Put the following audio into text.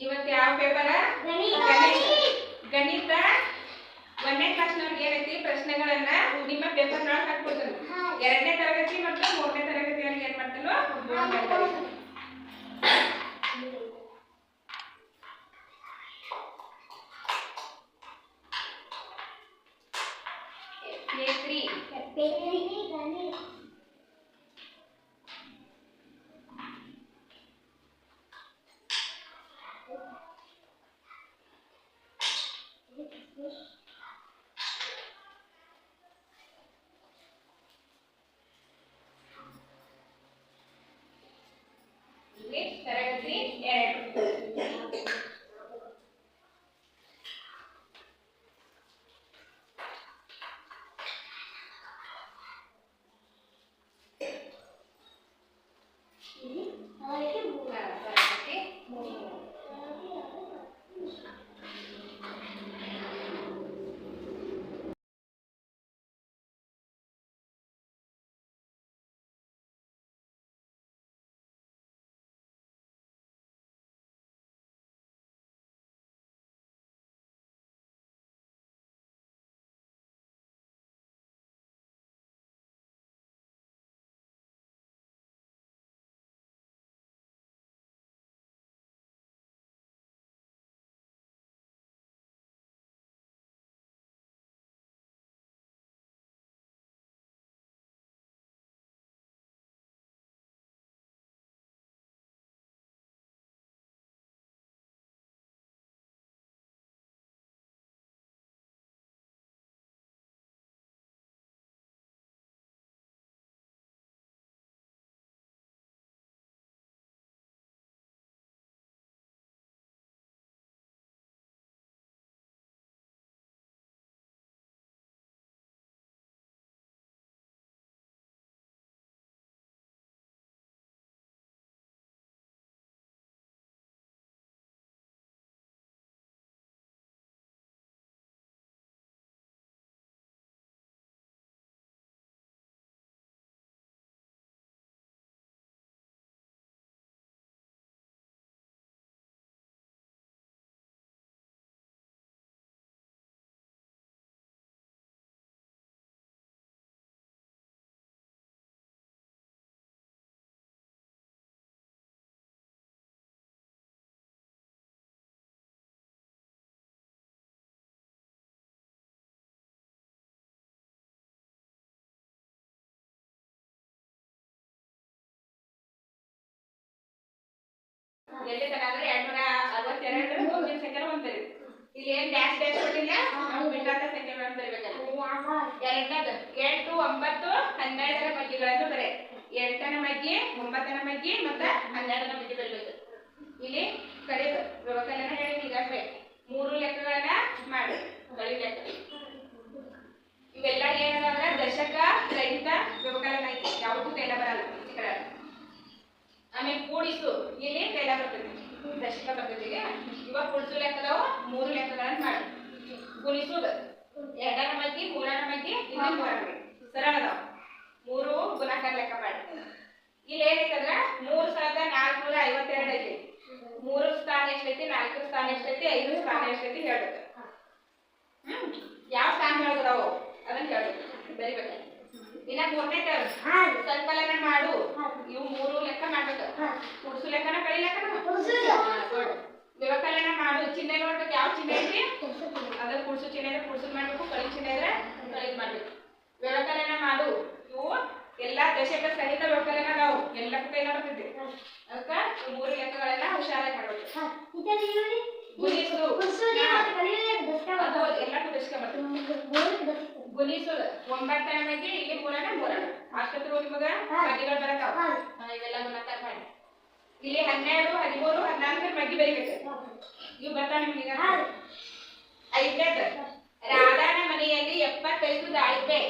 ಇವತ್ತು ಯಾವ ಪೇಪರ್? ಗಣಿತ 1ನೇ ಕ್ಲಾಸ್ನವ್ರಿಗೆ ಏನೈತಿ ಪ್ರಶ್ನೆಗಳನ್ನ ನಿಮ್ಮ ಪೇಪರ್ ಒಳಗೆ ಹಾಕ್ಬಿಡ್ತಾನೆ. 2ನೇ ತರಗತಿ ಮತ್ತು 3ನೇ ತರಗತಿಯವ್ರಿಗೆ ಏನ್ ಮಾಡ್ತಾನೋ ತರಗತಿ 2. ಎಲ್ಲಿ ತನ ಅಂದ್ರೆ 262 ಮುಂದಿನ ಸಂಖ್ಯೆ ಒಂದ್ಬರಿ. ಇಲ್ಲಿ ಏನ್ ಡ್ಯಾಶ್ ಡ್ಯಾಶ್ ಕೊಟ್ಟಿಲ್ಲ, ನಾವು ಬಿಟ್ಟಾದ ಸಂಖ್ಯೆಗಳನ್ನು ಬರೀಬೇಕಲ್ಲ. 2ನೇದು 8, 9, 12ರ ಮಗ್ಗಿಗಳನ್ನು ಬರೆ. 8ನ ಮಗ್ಗಿ, 9ನ ಮಗ್ಗಿ ಮತ್ತು 12ನ ಮಗ್ಗಿ ಬರೀಬೇಕು. ಇಲ್ಲಿ ಕಡೆ ವ್ಯವಕಲನ ಹೇಳಿ ಈಗಾಗಲೇ 3 ಲೆಕ್ಕಗಳನ್ನ ಮಾಡಿ ಕಳಿ ಲೆಕ್ಕ. ಇವೆಲ್ಲ ಏನಂದ್ರೆ ದಶಕ ರಹಿತ ವ್ಯವಕಲನ ಐತಿ, ಯಾವುದೂ ಕೈಲ ಬರಲ್ಲ. ಆಮೇಲೆ ಕೂಡಿಸು, ಇಲ್ಲಿ ಕೈಲ ಬರ್ತದೆ, ದಶಕ ಬರ್ತದೆ. ಇವಾಗ ಕೂಡಿಸು ಲೆಕ್ಕದವು 3 ಲೆಕ್ಕಗಳನ್ನು ಮಾಡಿ. ಗುಣಿಸುದು 2ನ ಮಗ್ಗಿ, 3ನ ಮಗ್ಗಿ, ಇಲ್ಲಿ 3ನ ಮಗ್ಗಿ ಸರಳ ಅದಾವ. 3 ಗುಣಾಕಾರ ಲೆಕ್ಕ ಮಾಡಿ. ಇಲ್ಲಿ ಏನೈತಂದ್ರ 3452 ಐತಿ. 3 ಸ್ಥಾನ ಎಷ್ಟೈತಿ, 4 ಸ್ಥಾನ ಎಷ್ಟೈತಿ, 5 ಸ್ಥಾನ ಎಷ್ಟೈತಿ ಹೇಳ್ಬೇಕು. ಯಾವ ಸ್ಥಾನ ಹೇಳ್ಬೋದಾವು ಅದನ್ನ ಹೇಳ್ಬೇಕು, ಬರಿಬೇಕು. ಇನ್ನ 3ನೇ ಸಂಕಲನ ಮಾಡು. ಇವು 3 ಲೆಕ್ಕ ಮಾಡ್ಬೇಕು. ಕುಡ್ಸು ಲೆಕ್ಕನ ಕಳಿ ಲೆಕ್ಕನ ವ್ಯವಕಲನ ಮಾಡು. ಚಿಹ್ನೆ ನೋಡ್ಬೇಕು, ಯಾವ ಚಿಹ್ನೆ ಐತಿ ಅದ್ರ ಕುಡ್ಸು ಚಿಹ್ನೆ ಇದ್ರೆ ಕುಡ್ಸು ಮಾಡ್ಬೇಕು, ಕಳಿ ಚಿಹ್ನೆ ಇದ್ರೆ ಕಳಿ ಮಾಡ್ಬೇಕು. ವ್ಯವಕಲನ ಮಾಡು. ಇವು ಎಲ್ಲಾ ದಶಕ ಸಹಿತ ವ್ಯವಕಲನ ಅದಾವು, ಎಲ್ಲಕ್ಕೂ ಕೈಲ ಬರ್ತೈತಿ. ಅದಕ್ಕ 3 ಲೆಕ್ಕಗಳನ್ನ ಹುಷಾರಾಗಿ ಮಾಡ್ಬೇಕು. ಗುಣಿಸು ಎಲ್ಲಕ್ಕೂ ದಶಕ ಬರ್ತೈತಿ. ಗುಣಿಸುದು 9ನ ಮಗ್ಗಿ, ಇಲ್ಲಿ 3ನ 3ನ ಅಷ್ಟೊತ್ತು ನಿಮಗ ಮಗ್ಗಿಗಳು ಬರತಾವ. ಇವೆಲ್ಲ ಗುಣಾಕಾರ ಮಾಡಿ. ಇಲ್ಲಿ 12, 13, 14 ಮಗ್ಗಿ ಬರಿಬೇಕು. ಇವು ಬರ್ತಾವ ನಿಮ್ಗೆ. 5ನೇದು ರಾಧಾನ ಮನೆಯಲ್ಲಿ 75 ದಾಳಿಂಬೆ.